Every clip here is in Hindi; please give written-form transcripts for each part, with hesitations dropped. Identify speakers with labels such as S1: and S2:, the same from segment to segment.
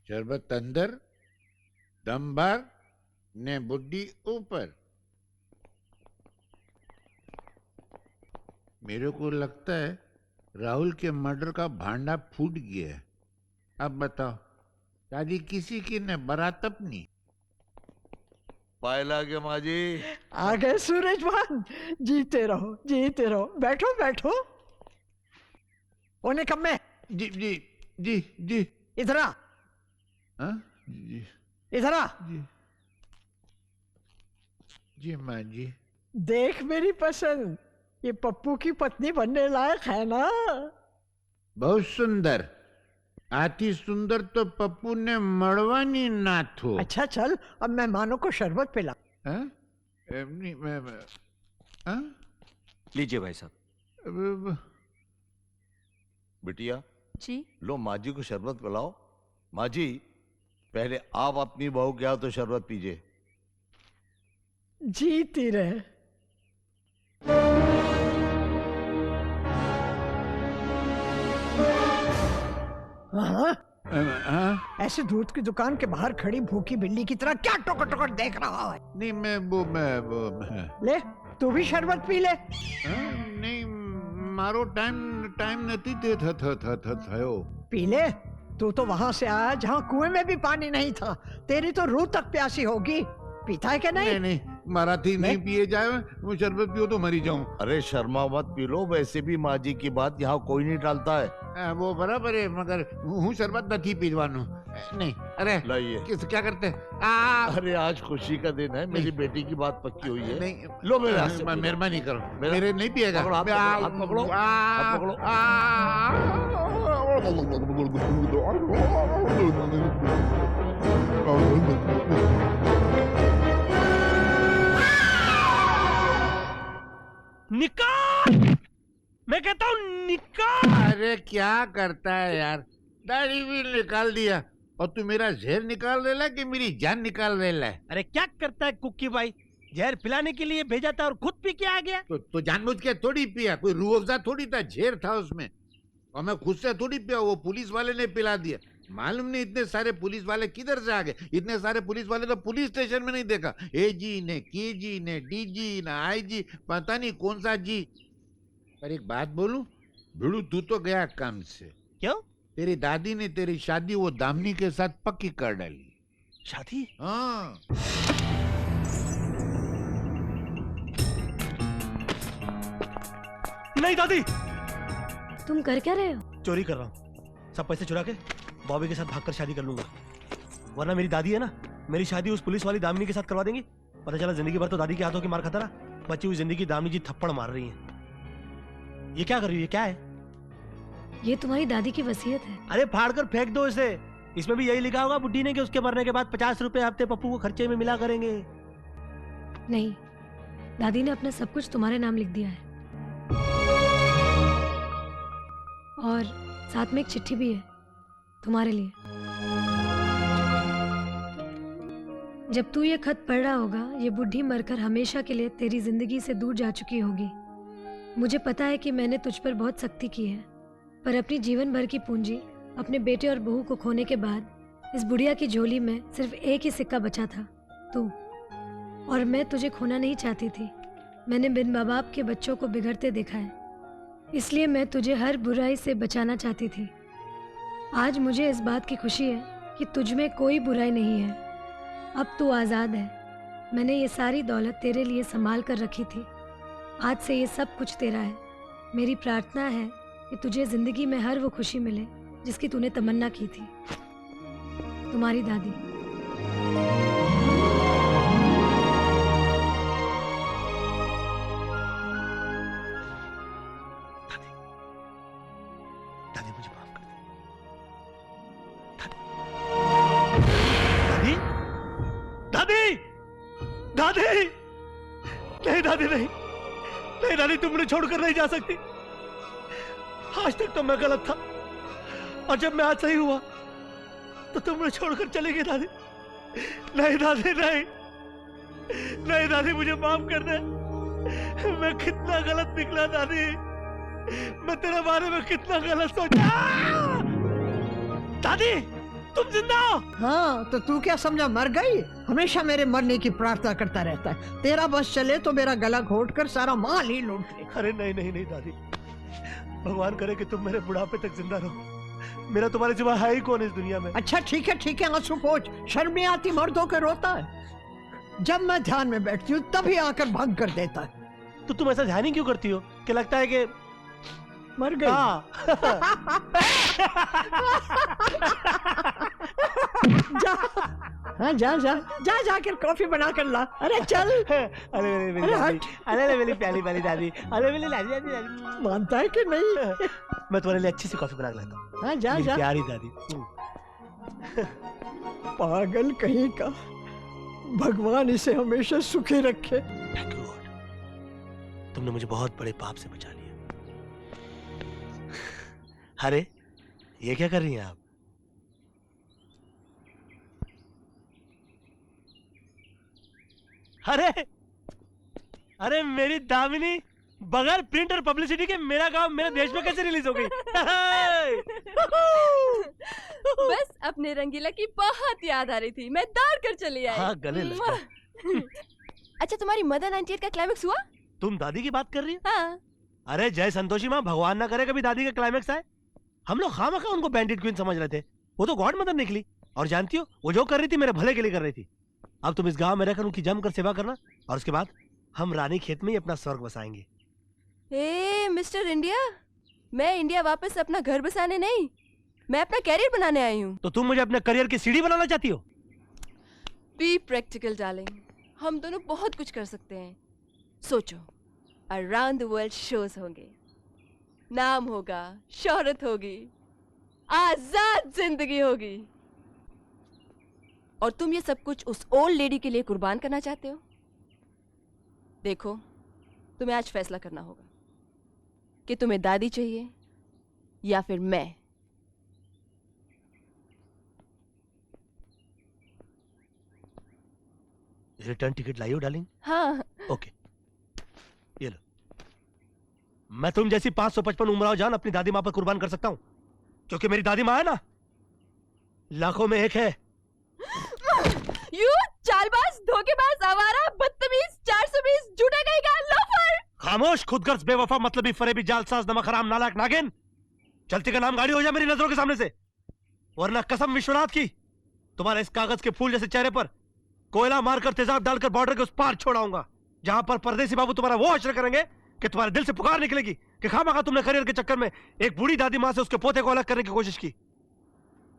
S1: शरबत अंदर, दम बार ने बुड्ढी ऊपर। मेरे को लगता है राहुल के मर्डर का भांडा फूट गया है। अब बताओ, शादी किसी की ने, बारात अपनी।
S2: पायला के माजी
S3: आ गए सूरजवान। जीते रहो जीते रहो, बैठो बैठो। ओने कब में
S1: जी जी जी जी।
S3: इधर आ,
S1: हाँ जी
S3: इधर आ।
S1: जी जी माँ जी।
S3: देख मेरी पसंद, ये पप्पू की पत्नी बनने लायक है ना?
S1: बहुत सुंदर। आती सुंदर तो पप्पू ने मड़वानी नाथ हो।
S3: अच्छा चल, अब मेहमानों को शरबत पिला।
S1: हाँ? नहीं मैं हाँ?
S4: लीजिए भाई साहब।
S2: बिटिया
S5: जी
S2: लो माजी को शरबत पिलाओ। माजी पहले आप अपनी बहू के आओ तो शरबत पीजिए।
S3: जीती रहे। हाँ?
S1: हाँ?
S3: ऐसे दूध की दुकान के बाहर खड़ी भूखी बिल्ली की तरह क्या टोकर टोकर देख रहा है?
S1: नहीं मैं
S3: ले तू भी शरबत पी ले।
S1: हाँ? नहीं मारो टाइम नहीं थयो।
S3: पी ले। तू तो वहां से आया जहाँ कुएं में भी पानी नहीं था। तेरी तो रूह तक प्यासी होगी। पीता है क्या नहीं?
S1: नहीं मराठी नहीं पिए जाए, वो शरबत पियो तो मरी जाऊं।
S2: अरे शर्मा मत पी लो, वैसे भी माजी की बात यहाँ कोई नहीं टालता है।
S1: वो बराबर है, मगर हूँ शरबत नहीं पीवानो। नहीं अरे
S2: लाइए।
S1: किस क्या करते?
S2: अरे आज खुशी का दिन है, मेरी बेटी की बात पक्की हुई है।
S1: नहीं
S2: लो मेरे हाथ से
S1: मेहरबानी करो, मेरे नहीं पिएगा।
S2: पकड़ो, हाथ पकड़ो, हाथ पकड़ो।
S4: निकाल, मैं कहता हूँ निकाल।
S1: अरे क्या करता है यार, दाढ़ी भी निकाल दिया और तू मेरा जहर निकाल रहा है कि मेरी जान निकाल रहा है?
S4: अरे क्या करता है कुक्की भाई, जहर पिलाने के लिए भेजा था और खुद पी के आ गया।
S1: तो जानबूझ के थोड़ी पिया, कोई रूह अफ़ज़ा थोड़ी था, जहर था उसमें। और मैं खुद से थोड़ी पिया, वो पुलिस वाले ने पिला दिया। मालूम नहीं इतने सारे पुलिस वाले किधर से आ गए। इतने सारे पुलिस वाले तो पुलिस स्टेशन में नहीं देखा। एजी ने, केजी ने, डीजी ने, आईजी, पता नहीं कौन सा जी। पर एक बात बोलूं, भिड़ू तू तो गया काम से।
S4: क्यों?
S1: तेरी दादी ने तेरी शादी वो दामनी के साथ पक्की कर डाली।
S4: शादी?
S1: हाँ।
S4: नहीं दादी।
S5: तुम कर क्या रहे हो?
S4: चोरी कर रहा हूँ, सब पैसे चुरा के बॉबी के साथ भागकर शादी कर लूंगा। वरना मेरी दादी है ना, मेरी शादी उस पुलिस वाली दामिनी के साथ करवा देंगी। पता चला जिंदगी भर तो दादी के हाथों की मार खाता रहा, बची हुई जिंदगी दामिनी जी थप्पड़ मार रही हैं। ये क्या कर रही है, ये क्या है?
S5: ये तुम्हारी दादी की वसीयत है।
S4: अरे फाड़ कर फेंक दो इसे। इसमें भी यही लिखा होगा बुड्ढी ने कि उसके मरने के बाद 50 रुपए हफ्ते पप्पू को खर्चे में मिला करेंगे।
S5: नहीं, दादी ने अपना सब कुछ तुम्हारे नाम लिख दिया है और साथ में एक चिट्ठी भी है तुम्हारे लिए। जब तू ये खत पढ़ रहा होगा, ये बुढ़ी मरकर हमेशा के लिए तेरी जिंदगी से दूर जा चुकी होगी। मुझे पता है कि मैंने तुझ पर बहुत सख्ती की है, पर अपनी जीवन भर की पूंजी अपने बेटे और बहू को खोने के बाद इस बुढ़िया की झोली में सिर्फ एक ही सिक्का बचा था, तू। और मैं तुझे खोना नहीं चाहती थी। मैंने बिन माँ बाप के बच्चों को बिगड़ते देखा है, इसलिए मैं तुझे हर बुराई से बचाना चाहती थी। आज मुझे इस बात की खुशी है कि तुझ में कोई बुराई नहीं है। अब तू आज़ाद है। मैंने ये सारी दौलत तेरे लिए संभाल कर रखी थी। आज से ये सब कुछ तेरा है। मेरी प्रार्थना है कि तुझे जिंदगी में हर वो खुशी मिले जिसकी तूने तमन्ना की थी। तुम्हारी दादी।
S4: दादी मुझे माफ कर दे। दादी, दादी, दादी, नहीं दादी, नहीं नहीं दादी, तुम मुझे छोड़कर नहीं जा सकती। आज तक तो मैं गलत था और जब मैं आज सही हुआ तो तुम मुझे छोड़कर चली गई दादी। नहीं दादी, नहीं नहीं दादी, मुझे माफ कर दे। मैं कितना गलत निकला दादी, मैं तेरे बारे में कितना गलत सोचा। दादी तुम जिंदा हो।
S3: हाँ तो तू क्या समझा मर गई? हमेशा मेरे मरने की प्रार्थना करता रहता है। तेरा बस चले तो मेरा गला घोट कर सारा माल ही लूट ले।
S4: अरे नहीं नहीं नहीं दादी, भगवान करे कि तुम मेरे बुढ़ापे तक जिंदा रहो। मेरा तुम्हारे सिवा है ही कौन इस दुनिया में।
S3: अच्छा ठीक है आंसू पोंछ। शर्म नहीं आती मर्दों के रोता है? जब मैं ध्यान में बैठती हूँ तभी आकर भंग कर देता है।
S4: तो तुम ऐसा ध्यान ही क्यों करती हो कि लगता है कि
S3: मर गई। जा हाँ जा जाकर कॉफी बना कर ला। अरे चल।
S4: अरे मेरी दादी, अरे मेरी प्यारी प्यारी दादी, अरे मेरी दादी दादी दादी।
S3: मानता है कि नहीं?
S4: मैं तुम्हारे लिए अच्छी सी कॉफी बना के लाता हूँ।
S3: हाँ जा जा।
S4: प्यारी दादी।
S3: पागल कहीं का, भगवान इसे हमेशा सुखी रखे।
S4: थैंक यू गॉड, तुमने मुझे बहुत बड़े पाप से बचा लिया। अरे ये क्या कर रही हैं आप? अरे अरे मेरी दामिनी, बगैर प्रिंट और पब्लिसिटी के मेरा गांव मेरे देश में कैसे रिलीज हो गई?
S6: बस अपने रंगीला की बहुत याद आ रही थी, मैं दौड़ कर चली आई।
S4: हाँ, गले लगा।
S6: अच्छा तुम्हारी मदर 98 का क्लाइमेक्स हुआ?
S4: तुम दादी की बात कर रही हो?
S6: हाँ।
S4: अरे जय संतोषी माँ, भगवान ना करे कभी दादी का क्लाइमेक्स आए। हम लोग खामखा उनको बैंडिट क्वीन समझ रहे थे, वो तो गॉड मदर निकली। और जानती हो वो जो कर रही थी मेरे भले के लिए कर रही थी। अब तुम इस गांव में रहकर उनकी जमकर सेवा करना, और उसके बाद हम रानी खेत में ही अपना स्वर्ग बसाएंगे।
S6: ए मिस्टर इंडिया, मैं इंडिया वापस अपना घर बसाने नहीं, मैं अपना कैरियर बनाने आई हूँ।
S4: तो तुम मुझे अपने करियर की सीढ़ी बनाना चाहती हो?
S6: बी प्रैक्टिकल डार्लिंग, हम दोनों बहुत कुछ कर सकते हैं। सोचो, अराउंड द वर्ल्ड शोज होंगे, नाम होगा, शोहरत होगी, आजाद जिंदगी होगी। और तुम ये सब कुछ उस ओल्ड लेडी के लिए कुर्बान करना चाहते हो? देखो, तुम्हें आज फैसला करना होगा कि तुम्हें दादी चाहिए या फिर मैं।
S4: रिटर्न टिकट लाई हो डार्लिंग?
S6: हाँ।
S4: ओके, ये लो। मैं तुम जैसी 555 उम्राव जान अपनी दादी माँ पर कुर्बान कर सकता हूँ, क्योंकि मेरी दादी माँ है ना, लाखों में एक है।
S6: यू चालबाज, धोखेबाज, आवारा, बदतमीज, 420, झूठा कहेगा, लोफर।
S4: खामोश, खुदगर्ज, बेवफा, मतलबी, फरेबी, जालसाज, नमक हराम, नालायक, नागिन। चलती का नाम गाड़ी हो जाए मेरी नजरों के सामने से, वरना कसम विश्वनाथ की तुम्हारे इस कागज के फूल जैसे चेहरे पर कोयला मारकर तेजाब डालकर बॉर्डर के उस पार छोड़ाऊंगा, जहां पर परदेसी बाबू तुम्हारा वो हश्र करेंगे कि तुम्हारे दिल से पुकार निकलेगी कि खामखा तुमने करियर के चक्कर में एक बूढ़ी दादी माँ से उसके पोते को अलग करने की कोशिश की।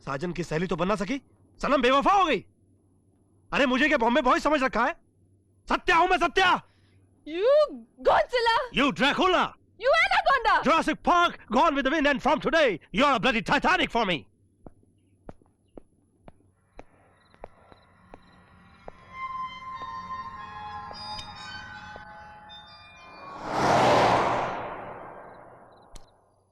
S4: साजन की सहेली तो बनना सकी, सनम बेवफा हो गई। अरे मुझे क्या बॉम्बे बॉय समझ रखा है? सत्या हूं मैं, Satya.
S6: You Godzilla,
S4: You Dracula,
S6: you anaconda.
S4: Jurassic Park, gone with the wind, and from today you're a bloody Titanic for me.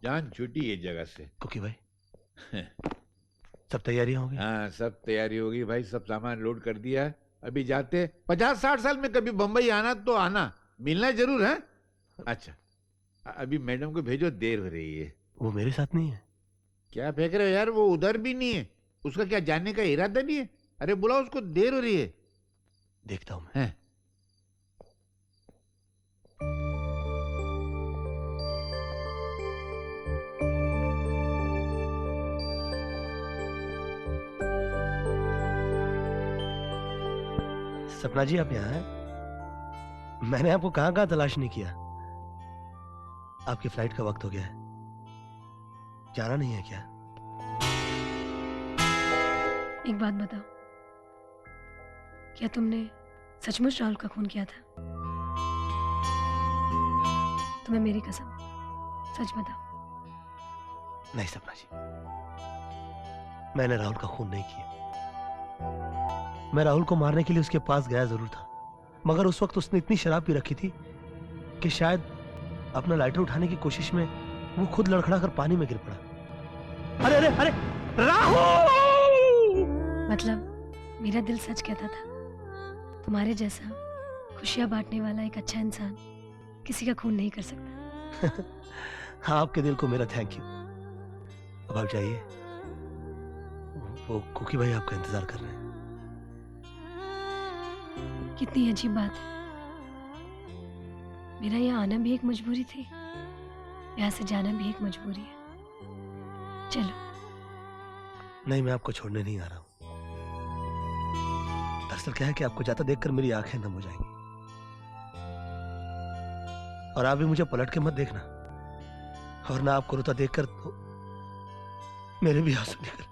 S1: जान छुट्टी है जगह से।
S4: कुकी भाई, सब तैयारियां हो गई?
S1: हाँ सब तैयारी होगी भाई, सब सामान लोड कर दिया है। अभी जाते 50-60 साल में कभी बम्बई आना तो आना, मिलना जरूर है। अच्छा अभी मैडम को भेजो, देर हो रही है।
S4: वो मेरे साथ नहीं है।
S1: क्या फेंक रहे हो यार, वो उधर भी नहीं है। उसका क्या जाने का इरादा नहीं है? अरे बुलाओ उसको, देर हो रही है।
S4: देखता हूं मैं।
S1: हैं?
S4: सपना जी आप यहाँ हैं? मैंने आपको कहां कहां तलाश नहीं किया। आपकी फ्लाइट का वक्त हो गया है, जाना नहीं है क्या?
S5: एक बात बताओ, क्या तुमने सचमुच राहुल का खून किया था? तुम्हें मेरी कसम, सच बताओ।
S4: नहीं सपना जी, मैंने राहुल का खून नहीं किया। मैं राहुल को मारने के लिए उसके पास गया जरूर था, मगर उस वक्त उसने इतनी शराब पी रखी थी कि शायद अपना लाइटर उठाने की कोशिश में वो खुद लड़खड़ा कर पानी में गिर पड़ा। अरे अरे अरे राहुल!
S5: मतलब मेरा दिल सच कहता था, तुम्हारे जैसा खुशियां बांटने वाला एक अच्छा इंसान किसी का खून नहीं कर सकता।
S4: हाँ, आपके दिल को मेरा थैंक यू। अब आप जाइए, वो कुकी भाई आपका इंतजार कर रहे हैं।
S5: कितनी अजीब बात है, मेरा यहाँ आना भी एक मजबूरी थी, यहाँ से जाना भी एक मजबूरी है। चलो।
S4: नहीं, मैं आपको छोड़ने नहीं आ रहा हूं। दरअसल क्या है कि आपको जाता देखकर मेरी आंखें नम हो जाएंगी, और आप भी मुझे पलट के मत देखना, और ना आपको रोता देखकर तो मेरे भी आंसू निकल